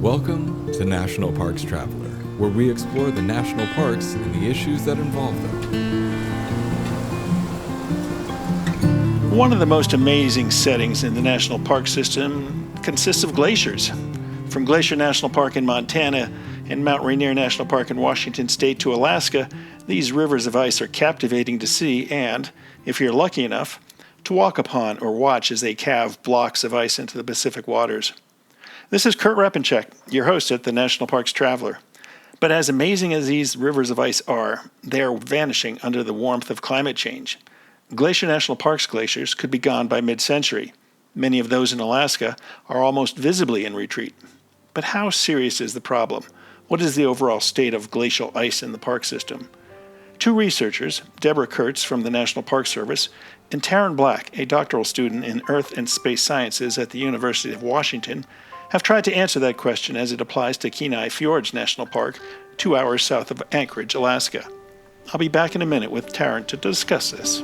Welcome to National Parks Traveler, where we explore the national parks and the issues that involve them. One of the most amazing settings in the national park system consists of glaciers. From Glacier National Park in Montana and Mount Rainier National Park in Washington State to Alaska, these rivers of ice are captivating to see and, if you're lucky enough, to walk upon or watch as they calve blocks of ice into the Pacific waters. This is Kurt Repenchek, your host at the National Parks Traveler. But as amazing as these rivers of ice are, they are vanishing under the warmth of climate change. Glacier National Park's glaciers could be gone by mid-century. Many of those in Alaska are almost visibly in retreat. But how serious is the problem? What is the overall state of glacial ice in the park system? Two researchers, Deborah Kurtz from the National Park Service and Taryn Black, a doctoral student in Earth and Space Sciences at the University of Washington, have tried to answer that question as it applies to Kenai Fjords National Park, 2 hours south of Anchorage, Alaska. I'll be back in a minute with Taryn to discuss this.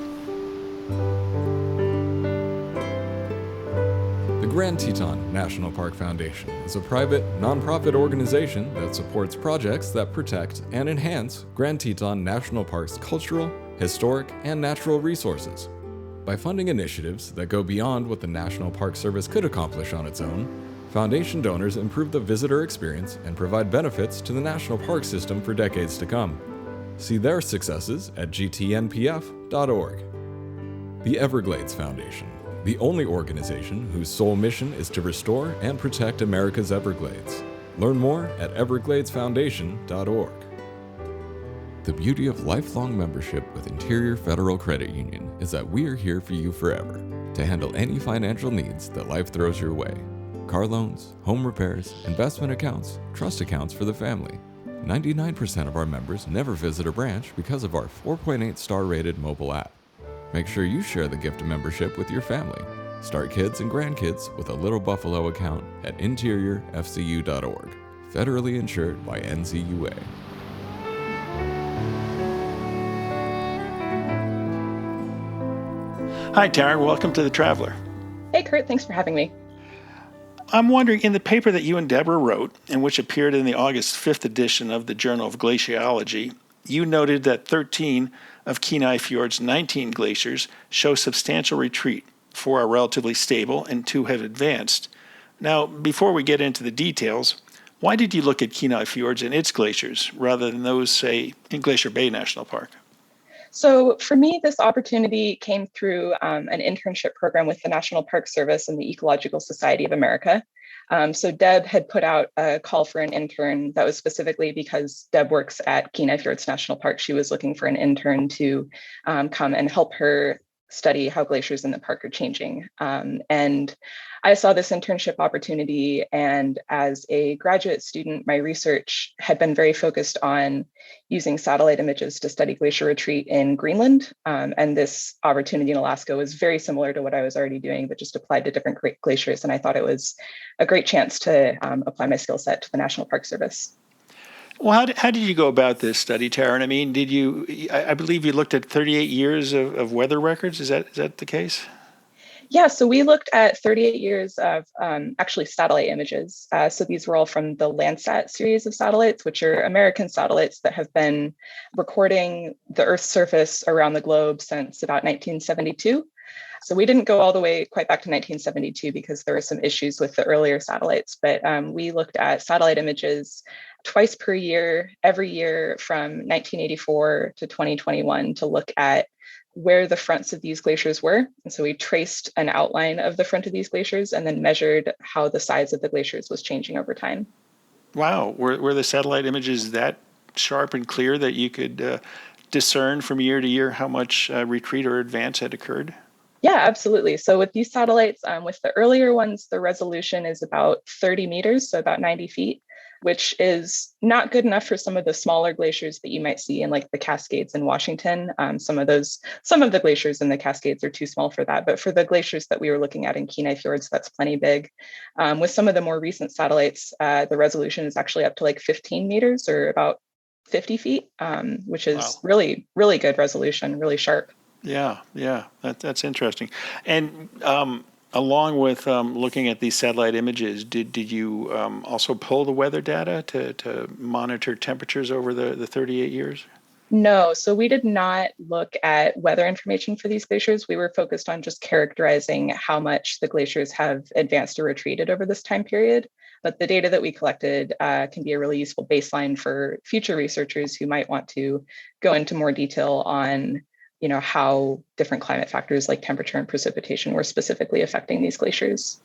The Grand Teton National Park Foundation is a private, nonprofit organization that supports projects that protect and enhance Grand Teton National Park's cultural, historic, and natural resources. By funding initiatives that go beyond what the National Park Service could accomplish on its own, Foundation donors improve the visitor experience and provide benefits to the national park system for decades to come. See their successes at gtnpf.org. The Everglades Foundation, the only organization whose sole mission is to restore and protect America's Everglades. Learn more at evergladesfoundation.org. The beauty of lifelong membership with Interior Federal Credit Union is that we are here for you forever to handle any financial needs that life throws your way. Car loans, home repairs, investment accounts, trust accounts for the family. 99% of our members never visit a branch because of our 4.8 star rated mobile app. Make sure you share the gift of membership with your family. Start kids and grandkids with a Little Buffalo account at interiorfcu.org. Federally insured by NCUA. Hi, Taryn. Welcome to The Traveler. Hey, Kurt. Thanks for having me. I'm wondering, in the paper that you and Deborah wrote, and which appeared in the August 5th edition of the Journal of Glaciology, you noted that 13 of Kenai Fjord's 19 glaciers show substantial retreat. 4 are relatively stable and 2 have advanced. Now, before we get into the details, why did you look at Kenai Fjords and its glaciers rather than those, say, in Glacier Bay National Park? So for me, this opportunity came through an internship program with the National Park Service and the Ecological Society of America. So Deb had put out a call for an intern that was specifically because Deb works at Kenai Fjords National Park. She was looking for an intern to come and help her study how glaciers in the park are changing. And I saw this internship opportunity, and as a graduate student, my research had been very focused on using satellite images to study glacier retreat in Greenland. And this opportunity in Alaska was very similar to what I was already doing, but just applied to different glaciers. And I thought it was a great chance to apply my skill set to the National Park Service. Well, how did you go about this study, Taryn? I mean, I believe you looked at 38 years of weather records. Is that the case? Yeah, so we looked at 38 years of actually satellite images. So these were all from the Landsat series of satellites, which are American satellites that have been recording the Earth's surface around the globe since about 1972. So we didn't go all the way quite back to 1972 because there were some issues with the earlier satellites, but we looked at satellite images twice per year, every year from 1984 to 2021 to look at where the fronts of these glaciers were. And so we traced an outline of the front of these glaciers and then measured how the size of the glaciers was changing over time. Wow. Were the satellite images that sharp and clear that you could discern from year to year how much retreat or advance had occurred? Yeah, absolutely. So with these satellites, with the earlier ones, the resolution is about 30 meters, so about 90 feet, which is not good enough for some of the smaller glaciers that you might see in like the Cascades in Washington. Some of the glaciers in the Cascades are too small for that. But for the glaciers that we were looking at in Kenai Fjords, that's plenty big. With some of the more recent satellites, the resolution is actually up to like 15 meters or about 50 feet, which is really, really good resolution, really sharp. Yeah, that's interesting. And Along with looking at these satellite images, did you also pull the weather data to monitor temperatures over the 38 years? No, so we did not look at weather information for these glaciers. We were focused on just characterizing how much the glaciers have advanced or retreated over this time period. But the data that we collected can be a really useful baseline for future researchers who might want to go into more detail on, how different climate factors like temperature and precipitation were specifically affecting these glaciers.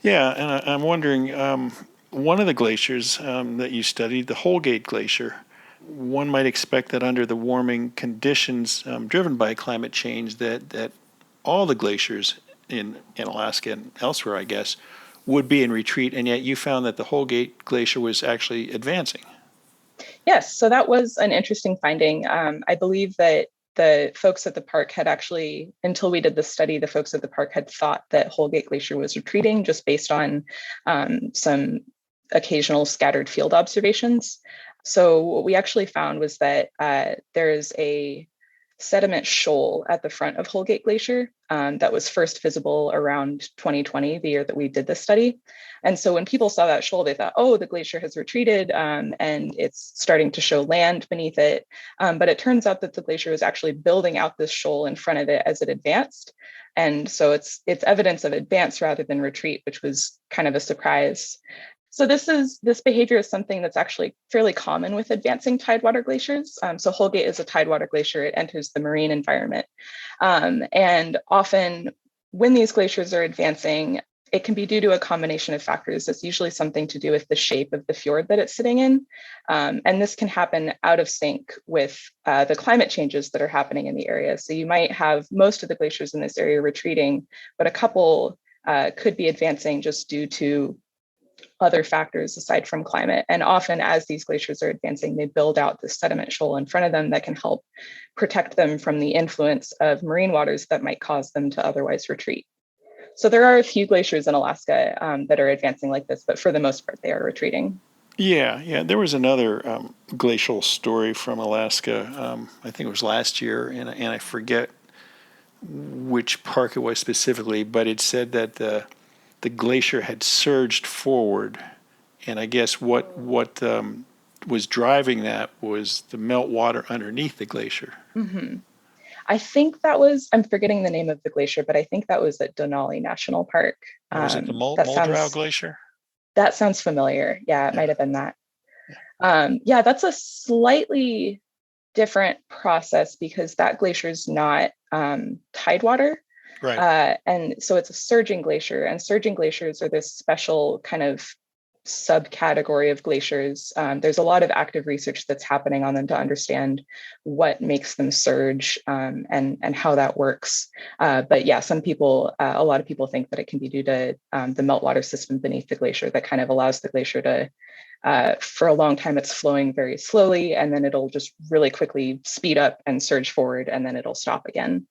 Yeah, and I'm wondering, one of the glaciers that you studied, the Holgate Glacier, one might expect that under the warming conditions driven by climate change, that all the glaciers in Alaska and elsewhere, I guess, would be in retreat, and yet you found that the Holgate Glacier was actually advancing. Yes, so that was an interesting finding. I believe that the folks at the park had actually, until we did the study, the folks at the park had thought that Holgate Glacier was retreating just based on some occasional scattered field observations. So what we actually found was that there is a sediment shoal at the front of Holgate Glacier that was first visible around 2020, the year that we did this study. And so when people saw that shoal, they thought, oh, the glacier has retreated and it's starting to show land beneath it. But it turns out that the glacier was actually building out this shoal in front of it as it advanced. And so it's evidence of advance rather than retreat, which was kind of a surprise. So this behavior is something that's actually fairly common with advancing tidewater glaciers. So Holgate is a tidewater glacier. It enters the marine environment. And often when these glaciers are advancing, it can be due to a combination of factors. It's usually something to do with the shape of the fjord that it's sitting in. And this can happen out of sync with the climate changes that are happening in the area. So you might have most of the glaciers in this area retreating, but a couple could be advancing just due to other factors aside from climate. And often as these glaciers are advancing, they build out the sediment shoal in front of them that can help protect them from the influence of marine waters that might cause them to otherwise retreat. So there are a few glaciers in Alaska that are advancing like this, but for the most part, they are retreating. Yeah. There was another glacial story from Alaska. I think it was last year, and I forget which park it was specifically, but it said that the glacier had surged forward, and I guess what was driving that was the meltwater underneath the glacier. Mm-hmm. I think that was, I'm forgetting the name of the glacier, but I think that was at Denali National Park. Was it the That Muldrow Glacier? That sounds familiar. Yeah, it might have been that. Yeah, that's a slightly different process because that glacier is not tidewater. Right. And so it's a surging glacier, and surging glaciers are this special kind of subcategory of glaciers. There's a lot of active research that's happening on them to understand what makes them surge and how that works. But yeah, a lot of people think that it can be due to the meltwater system beneath the glacier that kind of allows the glacier to, for a long time, it's flowing very slowly, and then it'll just really quickly speed up and surge forward, and then it'll stop again.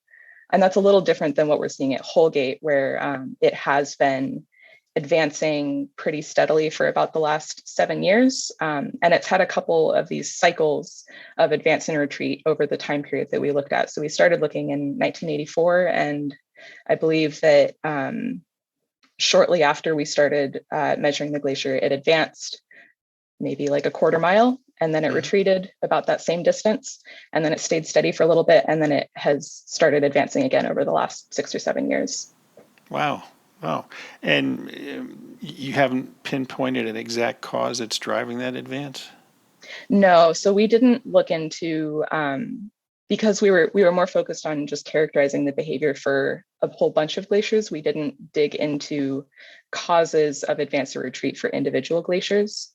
And that's a little different than what we're seeing at Holgate, where it has been advancing pretty steadily for about the last 7 years. And it's had a couple of these cycles of advance and retreat over the time period that we looked at. So we started looking in 1984, and I believe that shortly after we started measuring the glacier, it advanced maybe like a quarter mile, and then it retreated about that same distance, and then it stayed steady for a little bit, and then it has started advancing again over the last 6 or 7 years. Wow. And you haven't pinpointed an exact cause that's driving that advance? No, so we didn't look into because we were more focused on just characterizing the behavior for a whole bunch of glaciers. We didn't dig into causes of advance or retreat for individual glaciers.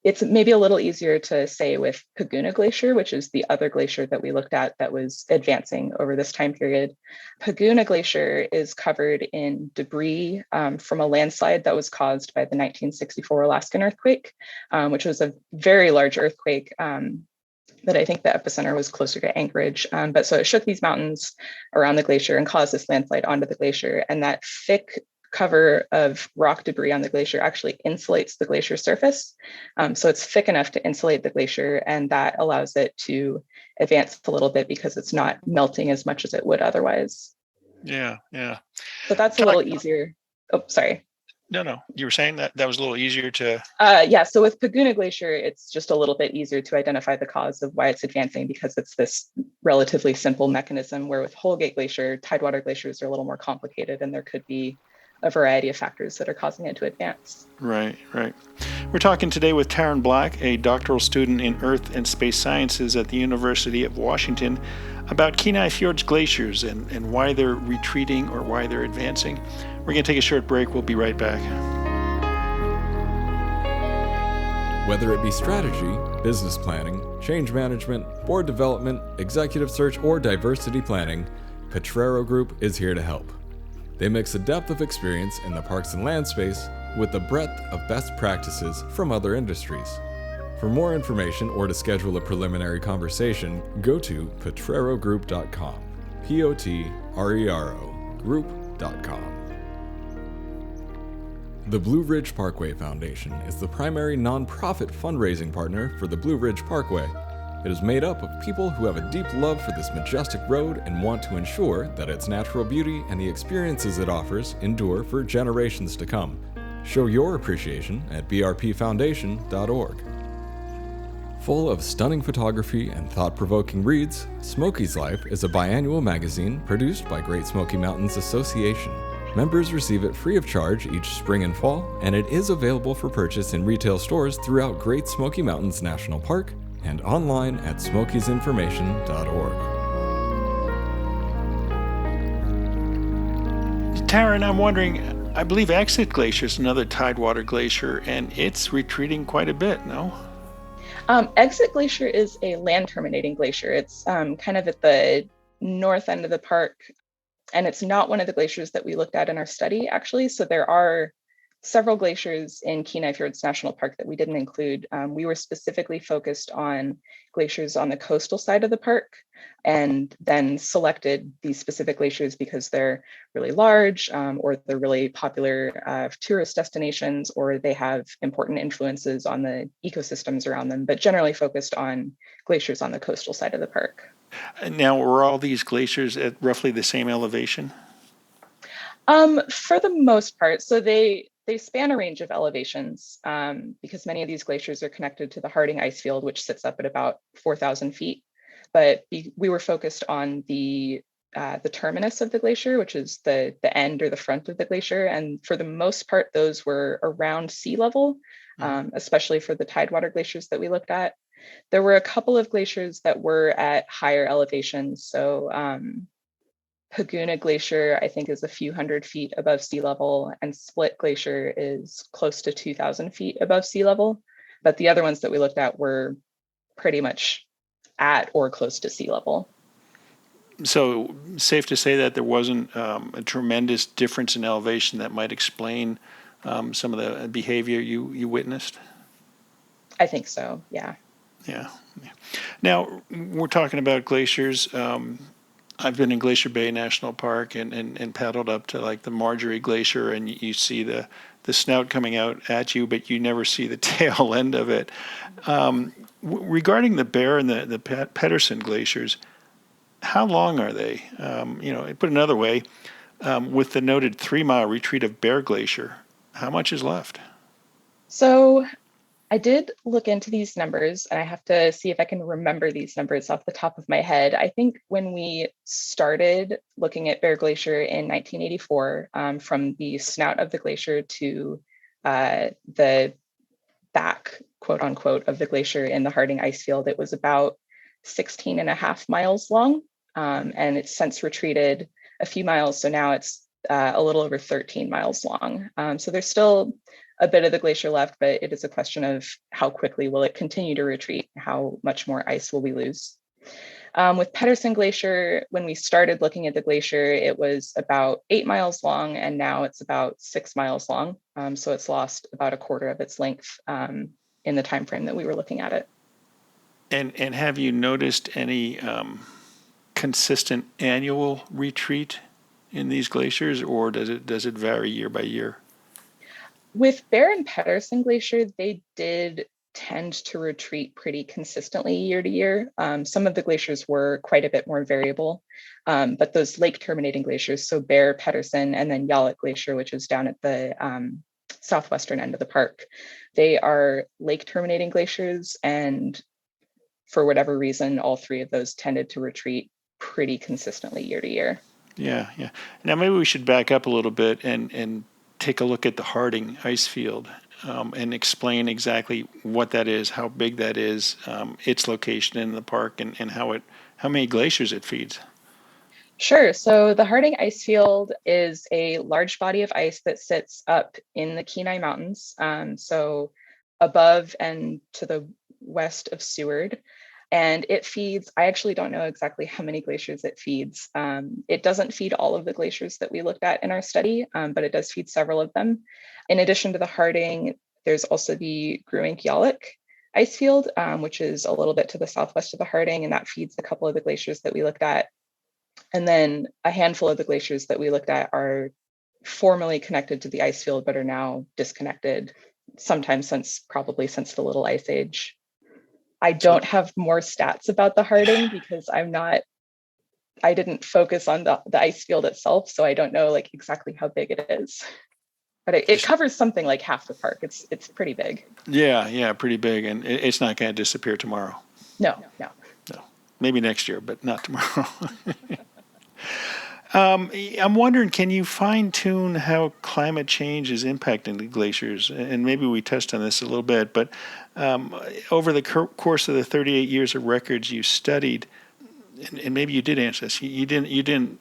It's maybe a little easier to say with Paguna Glacier, which is the other glacier that we looked at that was advancing over this time period. Paguna Glacier is covered in debris from a landslide that was caused by the 1964 Alaskan earthquake, which was a very large earthquake that I think the epicenter was closer to Anchorage. But so it shook these mountains around the glacier and caused this landslide onto the glacier. And that thick cover of rock debris on the glacier actually insulates the glacier surface. So it's thick enough to insulate the glacier, and that allows it to advance a little bit because it's not melting as much as it would otherwise. Yeah, yeah. So that's a Talk. little easier. Oh, sorry. No. You were saying that was a little easier to. Yeah, so with Paguna Glacier, it's just a little bit easier to identify the cause of why it's advancing because it's this relatively simple mechanism, where with Holgate Glacier, tidewater glaciers are a little more complicated and there could be a variety of factors that are causing it to advance. Right. We're talking today with Taryn Black, a doctoral student in Earth and Space Sciences at the University of Washington, about Kenai Fjords glaciers and why they're retreating or why they're advancing. We're going to take a short break. We'll be right back. Whether it be strategy, business planning, change management, board development, executive search, or diversity planning, Potrero Group is here to help. They mix a depth of experience in the parks and land space with the breadth of best practices from other industries. For more information or to schedule a preliminary conversation, go to potrerogroup.com. Potrero group.com. The Blue Ridge Parkway Foundation is the primary nonprofit fundraising partner for the Blue Ridge Parkway. It is made up of people who have a deep love for this majestic road and want to ensure that its natural beauty and the experiences it offers endure for generations to come. Show your appreciation at brpfoundation.org. Full of stunning photography and thought-provoking reads, Smoky's Life is a biannual magazine produced by Great Smoky Mountains Association. Members receive it free of charge each spring and fall, and it is available for purchase in retail stores throughout Great Smoky Mountains National Park and online at smokiesinformation.org. Taryn, I'm wondering, I believe Exit Glacier is another tidewater glacier, and it's retreating quite a bit, no? Exit Glacier is a land terminating glacier. It's kind of at the north end of the park. And it's not one of the glaciers that we looked at in our study, actually. So there are several glaciers in Kenai Fjords National Park that we didn't include. We were specifically focused on glaciers on the coastal side of the park, and then selected these specific glaciers because they're really large, or they're really popular tourist destinations, or they have important influences on the ecosystems around them, but generally focused on glaciers on the coastal side of the park. Now, were all these glaciers at roughly the same elevation? For the most part. So they span a range of elevations, because many of these glaciers are connected to the Harding ice field, which sits up at about 4,000 feet. But we were focused on the terminus of the glacier, which is the end or the front of the glacier. And for the most part, those were around sea level, especially for the tidewater glaciers that we looked at. There were a couple of glaciers that were at higher elevations. So Paguna Glacier, I think, is a few hundred feet above sea level, and Split Glacier is close to 2,000 feet above sea level. But the other ones that we looked at were pretty much at or close to sea level. So safe to say that there wasn't a tremendous difference in elevation that might explain some of the behavior you witnessed? I think so, yeah. Yeah. Now, we're talking about glaciers. I've been in Glacier Bay National Park and paddled up to like the Marjorie Glacier, and you see the snout coming out at you, but you never see the tail end of it. Regarding the Bear and the Pedersen glaciers, how long are they? Put another way, with the noted 3-mile retreat of Bear Glacier, how much is left? So I did look into these numbers, and I have to see if I can remember these numbers off the top of my head. I think when we started looking at Bear Glacier in 1984, from the snout of the glacier to the back, quote unquote, of the glacier in the Harding ice field, it was about 16 and a half miles long. And it's since retreated a few miles. So now it's a little over 13 miles long. So there's still a bit of the glacier left, but it is a question of how quickly will it continue to retreat? How much more ice will we lose? With Pedersen Glacier, when we started looking at the glacier, it was about 8 miles long, and now it's about 6 miles long. So it's lost about a quarter of its length in the time frame that we were looking at it. And have you noticed any consistent annual retreat in these glaciers, or does it vary year by year? With Bear and Pedersen Glacier, they did tend to retreat pretty consistently year to year. Some of the glaciers were quite a bit more variable, but those lake terminating glaciers, so Bear, Pedersen, and then Yallock Glacier, which is down at the southwestern end of the park, they are lake terminating glaciers. And for whatever reason, all three of those tended to retreat pretty consistently year to year. Yeah, yeah. Now maybe we should back up a little bit and take a look at the Harding ice field and explain exactly what that is, how big that is, its location in the park, and how many glaciers it feeds. Sure. So the Harding ice field is a large body of ice that sits up in the Kenai Mountains, so above and to the west of Seward. And it feeds, I actually don't know exactly how many glaciers it feeds. It doesn't feed all of the glaciers that we looked at in our study, but it does feed several of them. In addition to the Harding, there's also the Gruink-Yallock ice field, which is a little bit to the southwest of the Harding, and that feeds a couple of the glaciers that we looked at. And then a handful of the glaciers that we looked at are formally connected to the ice field, but are now disconnected, sometimes probably since the Little Ice Age. I don't have more stats about the Harding because I didn't focus on the ice field itself, so I don't know like exactly how big it is. But it covers something like half the park. It's pretty big. Yeah, pretty big, and it's not going to disappear tomorrow. No. Maybe next year, but not tomorrow. I'm wondering, can you fine-tune how climate change is impacting the glaciers? And maybe we touched on this a little bit, but over the course of the 38 years of records you studied, and maybe you did answer this, you didn't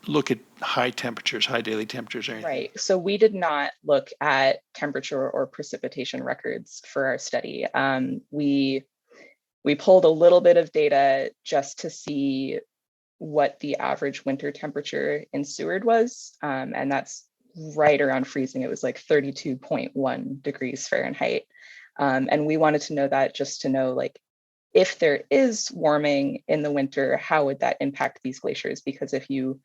look at high temperatures, high daily temperatures or anything. Right. So we did not look at temperature or precipitation records for our study. We pulled a little bit of data just to see what the average winter temperature in Seward was. And that's right around freezing. It was like 32.1 degrees Fahrenheit. And we wanted to know that just to know, like, if there is warming in the winter, how would that impact these glaciers? Because if you,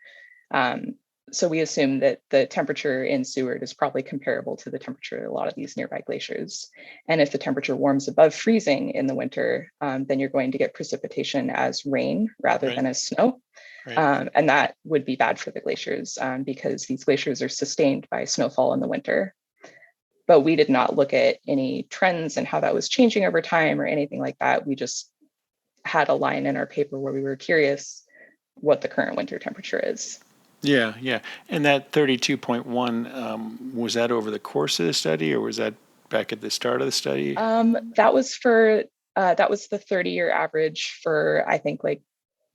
so we assume that the temperature in Seward is probably comparable to the temperature of a lot of these nearby glaciers. And if the temperature warms above freezing in the winter, then you're going to get precipitation as rain rather than as snow. Right. And that would be bad for the glaciers because these glaciers are sustained by snowfall in the winter. But we did not look at any trends and how that was changing over time or anything like that. We just had a line in our paper where we were curious what the current winter temperature is. Yeah. And that 32.1, was that over the course of the study, or was that back at the start of the study? That was the 30-year average for, I think, like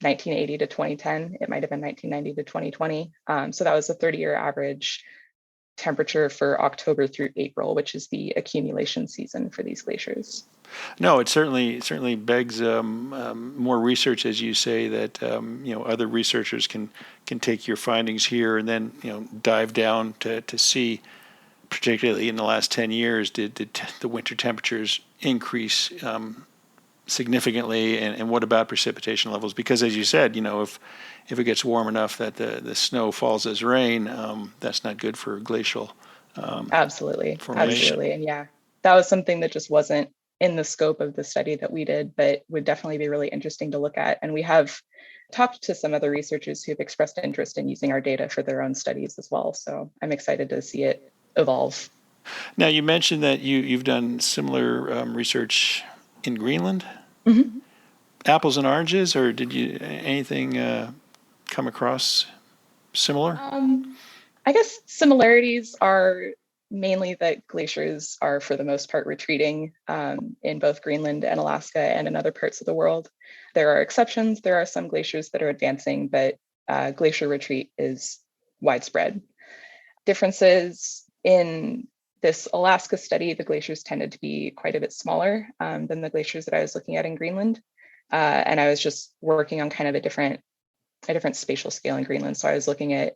1980 to 2010. It might have been 1990 to 2020. So that was the 30-year average temperature for October through April, which is the accumulation season for these glaciers. No, it certainly begs more research, as you say, that other researchers can take your findings here and then dive down to see, particularly in the last 10 years, did the winter temperatures increase significantly, and what about precipitation levels? Because as you said, if it gets warm enough that the snow falls as rain, that's not good for glacial absolutely, formation. And yeah, that was something that just wasn't in the scope of the study that we did, but would definitely be really interesting to look at. And we have talked to some other researchers who've expressed interest in using our data for their own studies as well. So I'm excited to see it evolve. Now, you mentioned that you've done similar research in Greenland. Mm-hmm. Apples and oranges, or did you anything come across similar? I guess similarities are mainly that glaciers are, for the most part, retreating in both Greenland and Alaska and in other parts of the world. There are exceptions. There are some glaciers that are advancing, but glacier retreat is widespread. Differences in this Alaska study, the glaciers tended to be quite a bit smaller than the glaciers that I was looking at in Greenland. And I was just working on kind of a different spatial scale in Greenland. So I was looking at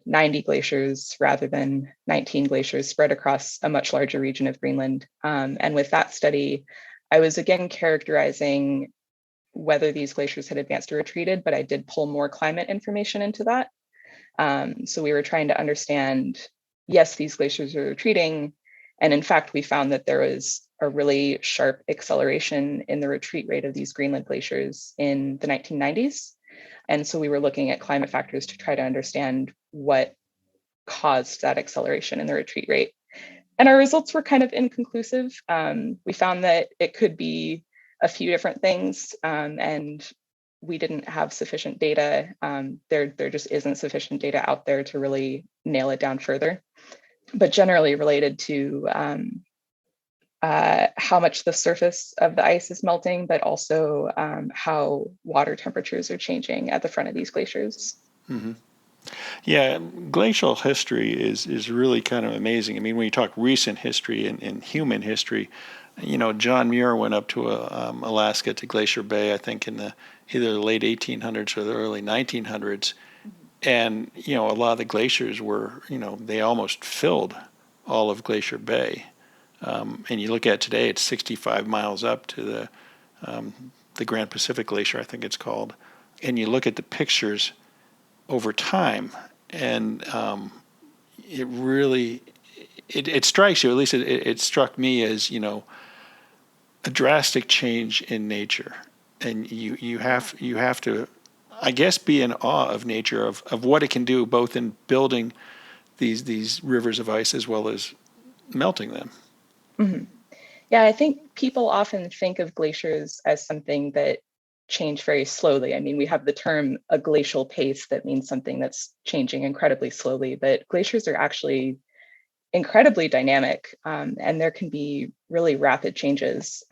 90 glaciers rather than 19 glaciers spread across a much larger region of Greenland. And with that study, I was again characterizing whether these glaciers had advanced or retreated, but I did pull more climate information into that. So we were trying to understand, yes, these glaciers are retreating, And in fact, we found that there was a really sharp acceleration in the retreat rate of these Greenland glaciers in the 1990s. And so we were looking at climate factors to try to understand what caused that acceleration in the retreat rate. And our results were kind of inconclusive. We found that it could be a few different things, and we didn't have sufficient data. There just isn't sufficient data out there to really nail it down further. But generally related to how much the surface of the ice is melting, but also how water temperatures are changing at the front of these glaciers. Mm-hmm. Yeah, glacial history is really kind of amazing. I mean, when you talk recent history and human history, John Muir went up to Alaska to Glacier Bay, I think in either the late 1800s or the early 1900s. And, a lot of the glaciers were, they almost filled all of Glacier Bay. And you look at today, it's 65 miles up to the Grand Pacific Glacier, I think it's called. And you look at the pictures over time, and it really, it strikes you, at least it struck me as, a drastic change in nature. And you have to, I guess, be in awe of nature, of what it can do, both in building these rivers of ice as well as melting them. Mm-hmm. Yeah, I think people often think of glaciers as something that change very slowly. I mean, we have the term a glacial pace that means something that's changing incredibly slowly, but glaciers are actually incredibly dynamic, and there can be really rapid changes,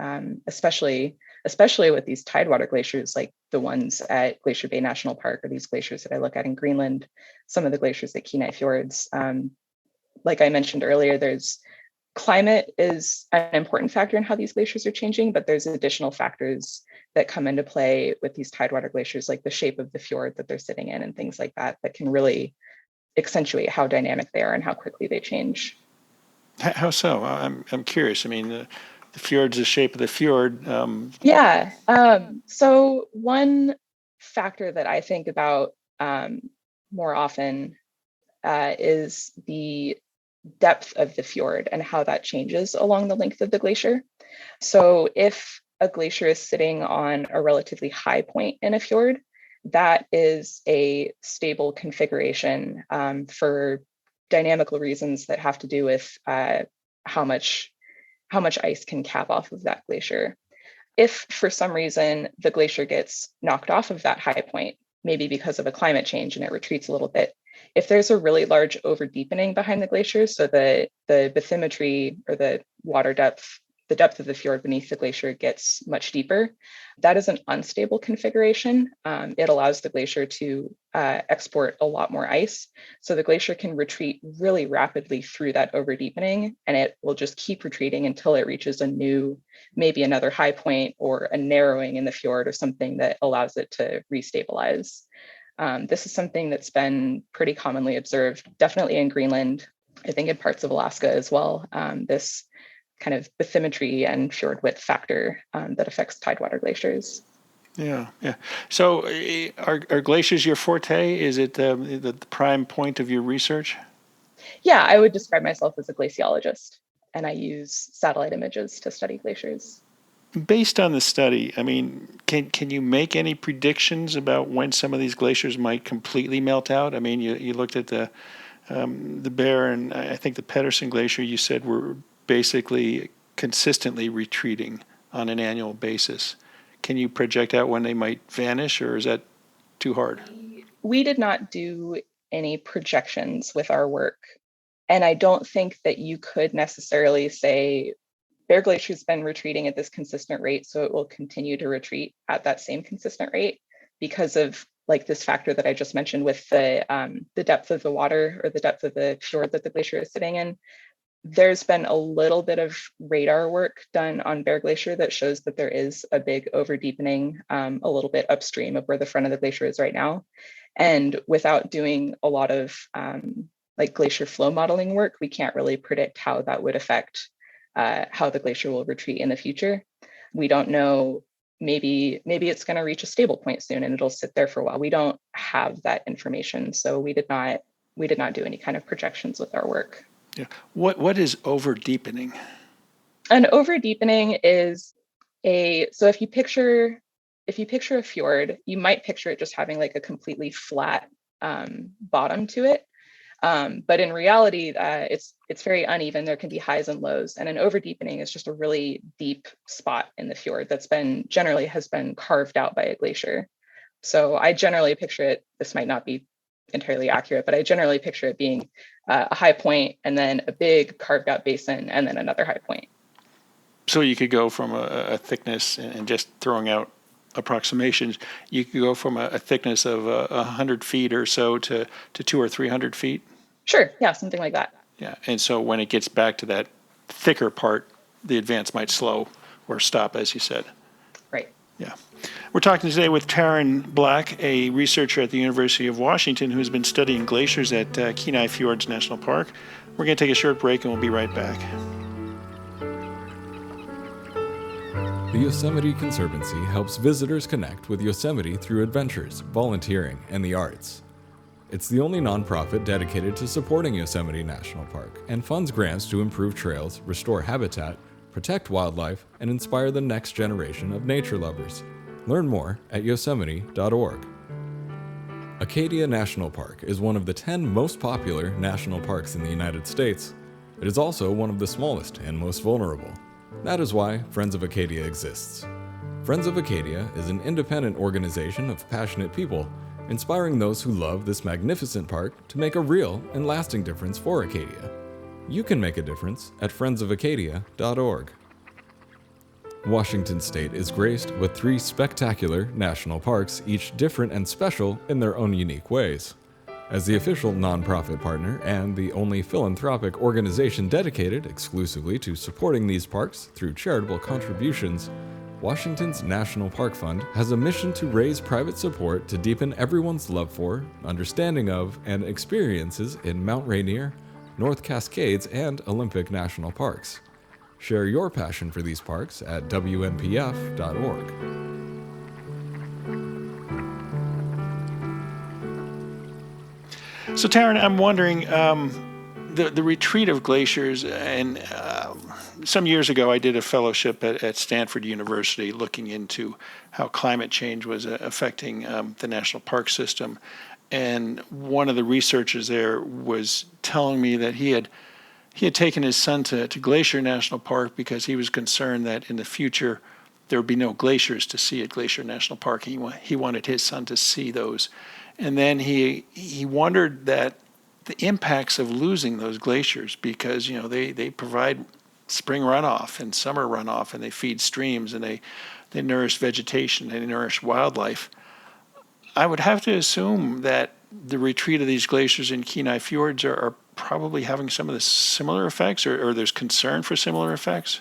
especially with these tidewater glaciers like the ones at Glacier Bay National Park, or these glaciers that I look at in Greenland, some of the glaciers at Kenai Fjords. Like I mentioned earlier, climate is an important factor in how these glaciers are changing, but there's additional factors that come into play with these tidewater glaciers, like the shape of the fjord that they're sitting in and things like that, that can really accentuate how dynamic they are and how quickly they change. How so? I'm curious. I mean, the fjord's the shape of the fjord. Yeah. So one factor that I think about more often is the depth of the fjord and how that changes along the length of the glacier. So if a glacier is sitting on a relatively high point in a fjord, that is a stable configuration for dynamical reasons that have to do with how much ice can cap off of that glacier. If for some reason the glacier gets knocked off of that high point, maybe because of a climate change and it retreats a little bit, if there's a really large over deepening behind the glacier, so the bathymetry or the water depth, the depth of the fjord beneath the glacier gets much deeper, that is an unstable configuration. It allows the glacier to export a lot more ice. So the glacier can retreat really rapidly through that over deepening, and it will just keep retreating until it reaches maybe another high point or a narrowing in the fjord or something that allows it to restabilize. This is something that's been pretty commonly observed, definitely in Greenland, I think in parts of Alaska as well. This kind of bathymetry and fjord width factor that affects tidewater glaciers. Yeah. So are glaciers your forte? Is it the prime point of your research? Yeah, I would describe myself as a glaciologist, and I use satellite images to study glaciers. Based on the study, I mean, can you make any predictions about when some of these glaciers might completely melt out? I mean, you looked at the Bear and I think the Pedersen Glacier, you said were basically consistently retreating on an annual basis. Can you project out when they might vanish, or is that too hard? We did not do any projections with our work, and I don't think that you could necessarily say Bear Glacier's been retreating at this consistent rate, so it will continue to retreat at that same consistent rate because of like this factor that I just mentioned with the depth of the water or the depth of the fjord that the glacier is sitting in. There's been a little bit of radar work done on Bear Glacier that shows that there is a big over deepening a little bit upstream of where the front of the glacier is right now. And without doing a lot of like glacier flow modeling work, we can't really predict how that would affect how the glacier will retreat in the future. We don't know, maybe it's going to reach a stable point soon and it'll sit there for a while. We don't have that information. So we did not do any kind of projections with our work. Yeah. What is over deepening? An over deepening is so if you picture a fjord, you might picture it just having like a completely flat bottom to it. But in reality, it's very uneven. There can be highs and lows, and an over deepening is just a really deep spot in the fjord that's generally has been carved out by a glacier. So I generally picture it. This might not be entirely accurate, but I generally picture it being a high point and then a big carved out basin and then another high point. So you could go from a thickness, and just throwing out approximations, you could go from a thickness of 100 feet or so to 200 or 300 feet. Sure. Yeah, something like that. Yeah. And so when it gets back to that thicker part, the advance might slow or stop, as you said. Right. Yeah. We're talking today with Taryn Black, a researcher at the University of Washington who's been studying glaciers at Kenai Fjords National Park. We're going to take a short break and we'll be right back. The Yosemite Conservancy helps visitors connect with Yosemite through adventures, volunteering, and the arts. It's the only nonprofit dedicated to supporting Yosemite National Park and funds grants to improve trails, restore habitat, protect wildlife, and inspire the next generation of nature lovers. Learn more at yosemite.org. Acadia National Park is one of the 10 most popular national parks in the United States. It is also one of the smallest and most vulnerable. That is why Friends of Acadia exists. Friends of Acadia is an independent organization of passionate people, inspiring those who love this magnificent park to make a real and lasting difference for Acadia. You can make a difference at friendsofacadia.org. Washington State is graced with 3 spectacular national parks, each different and special in their own unique ways. As the official nonprofit partner and the only philanthropic organization dedicated exclusively to supporting these parks through charitable contributions, Washington's National Park Fund has a mission to raise private support to deepen everyone's love for, understanding of, and experiences in Mount Rainier, North Cascades, and Olympic National Parks. Share your passion for these parks at wnpf.org. So, Taryn, I'm wondering, the retreat of glaciers, and some years ago I did a fellowship at Stanford University looking into how climate change was affecting the national park system. And one of the researchers there was telling me that he had taken his son to Glacier National Park because he was concerned that in the future there would be no glaciers to see at Glacier National Park. He wanted his son to see those. And then he wondered that the impacts of losing those glaciers, because they provide spring runoff and summer runoff, and they feed streams, and they nourish vegetation, they nourish wildlife. I would have to assume that the retreat of these glaciers in Kenai Fjords are probably having some of the similar effects, or there's concern for similar effects.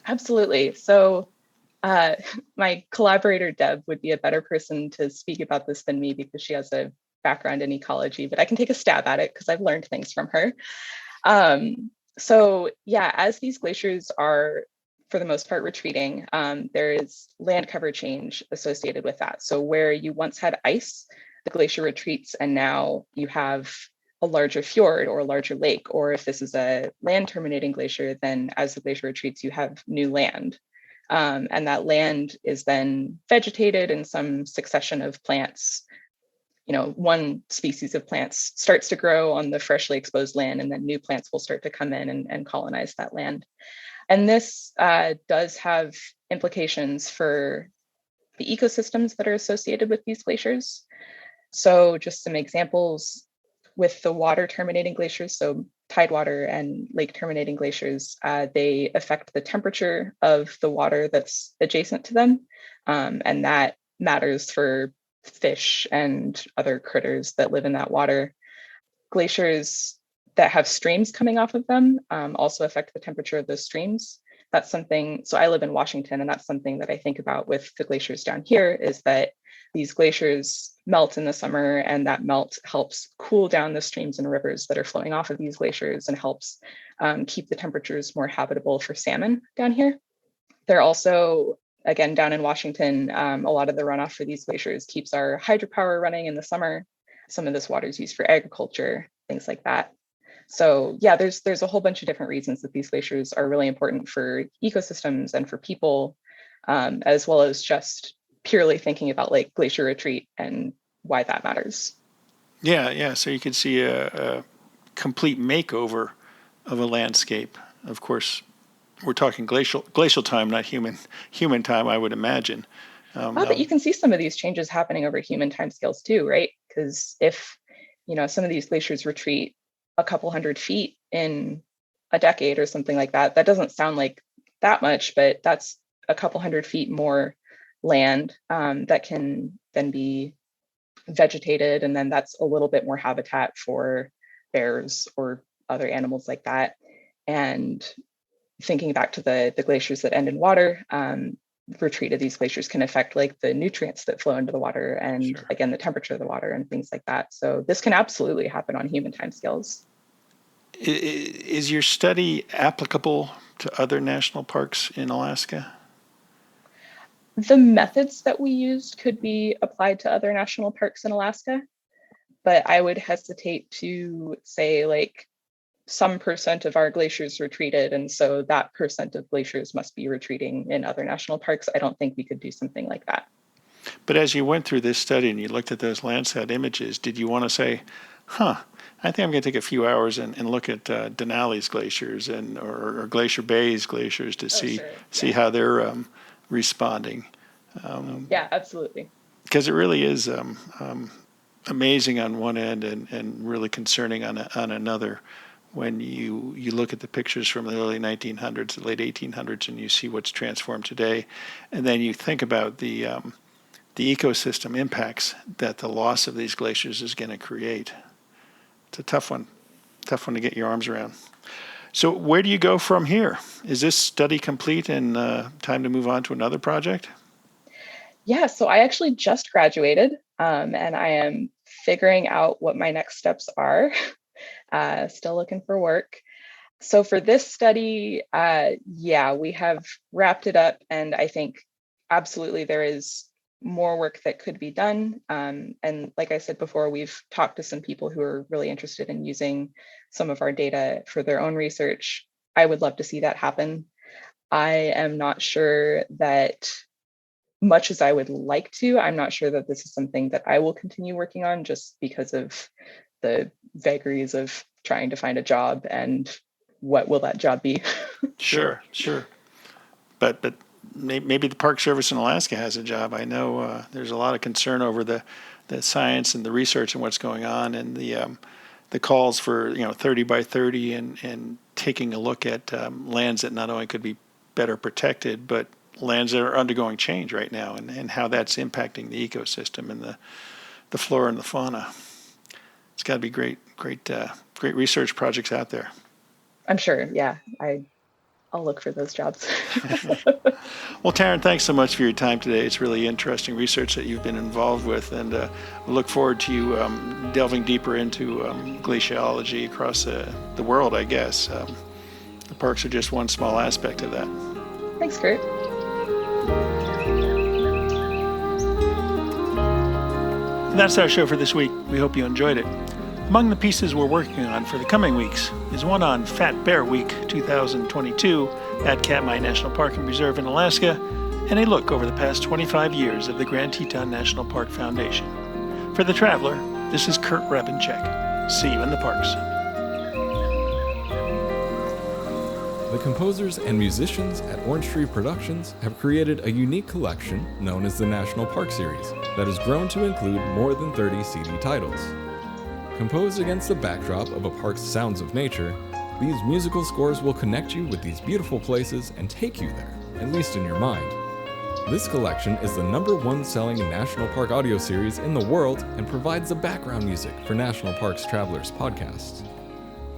Absolutely. So my collaborator, Deb, would be a better person to speak about this than me because she has a background in ecology, but I can take a stab at it because I've learned things from her. So yeah, as these glaciers are, for the most part, retreating, there is land cover change associated with that. So where you once had ice, the glacier retreats, and now you have a larger fjord or a larger lake. Or if this is a land terminating glacier, then as the glacier retreats, you have new land. And that land is then vegetated in some succession of plants. One species of plants starts to grow on the freshly exposed land, and then new plants will start to come in and colonize that land. And this does have implications for the ecosystems that are associated with these glaciers. So just some examples with the water terminating glaciers, so tidewater and lake terminating glaciers, they affect the temperature of the water that's adjacent to them. And that matters for fish and other critters that live in that water. Glaciers that have streams coming off of them also affect the temperature of those streams. That's something, so I live in Washington, and that's something that I think about with the glaciers down here, is that these glaciers melt in the summer, and that melt helps cool down the streams and rivers that are flowing off of these glaciers and helps keep the temperatures more habitable for salmon down here. They're also, again, down in Washington, a lot of the runoff for these glaciers keeps our hydropower running in the summer. Some of this water is used for agriculture, things like that. So yeah, there's a whole bunch of different reasons that these glaciers are really important for ecosystems and for people, as well as just purely thinking about like glacier retreat and why that matters. Yeah. So you can see a complete makeover of a landscape. Of course, we're talking glacial time, not human time, I would imagine. But you can see some of these changes happening over human timescales too, right? Because if some of these glaciers retreat a couple hundred feet in a decade or something like that, that doesn't sound like that much, but that's a couple hundred feet more land that can then be vegetated, and then that's a little bit more habitat for bears or other animals like that. And thinking back to the glaciers that end in water, retreat of these glaciers can affect like the nutrients that flow into the water and Sure. again the temperature of the water and things like that. So this can absolutely happen on human timescales. Is your study applicable to other national parks in Alaska? The methods that we used could be applied to other national parks in Alaska, but I would hesitate to say like some percent of our glaciers retreated, and so that percent of glaciers must be retreating in other national parks. I don't think we could do something like that. But as you went through this study and you looked at those Landsat images, did you want to say, I think I'm going to take a few hours and look at Denali's glaciers or Glacier Bay's glaciers to see how they're responding? Yeah, absolutely. Because it really is amazing on one end and really concerning on another. When you look at the pictures from the early 1900s, the late 1800s, and you see what's transformed today, and then you think about the ecosystem impacts that the loss of these glaciers is going to create. It's a tough one to get your arms around. So where do you go from here? Is this study complete and time to move on to another project? Yeah, so I actually just graduated, and I am figuring out what my next steps are. Still looking for work. So for this study, we have wrapped it up, and I think absolutely there is more work that could be done. And like I said before, we've talked to some people who are really interested in using some of our data for their own research. I would love to see that happen. I am not sure that, much as I would like to, I'm not sure that this is something that I will continue working on just because of the vagaries of trying to find a job and what will that job be. Sure. But maybe the Park Service in Alaska has a job. I know there's a lot of concern over the science and the research and what's going on, and the calls for 30 by 30 and taking a look at lands that not only could be better protected, but lands that are undergoing change right now, and how that's impacting the ecosystem and the flora and the fauna. It's got to be great research projects out there. I'm sure. Yeah, I'll look for those jobs. Well, Taryn, thanks so much for your time today. It's really interesting research that you've been involved with, and we look forward to you delving deeper into glaciology across the world, I guess. The parks are just one small aspect of that. Thanks, Kurt. And that's our show for this week. We hope you enjoyed it. Among the pieces we're working on for the coming weeks is one on Fat Bear Week 2022 at Kenai National Park and Preserve in Alaska, and a look over the past 25 years of the Grand Teton National Park Foundation. For The Traveler, this is Kurt Rebenchek. See you in the parks. The composers and musicians at Orange Tree Productions have created a unique collection known as the National Park Series that has grown to include more than 30 CD titles. Composed against the backdrop of a park's sounds of nature, these musical scores will connect you with these beautiful places and take you there, at least in your mind. This collection is the #1 selling national park audio series in the world and provides the background music for National Parks Travelers podcasts.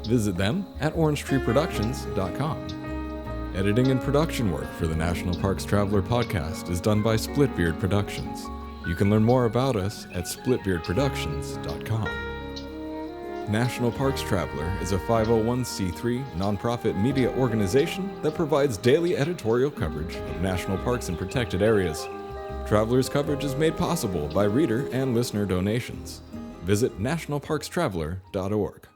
Visit them at orangetreeproductions.com. Editing and production work for the National Parks Traveler podcast is done by Splitbeard Productions. You can learn more about us at splitbeardproductions.com. National Parks Traveler is a 501c3 nonprofit media organization that provides daily editorial coverage of national parks and protected areas. Traveler's coverage is made possible by reader and listener donations. Visit nationalparkstraveler.org.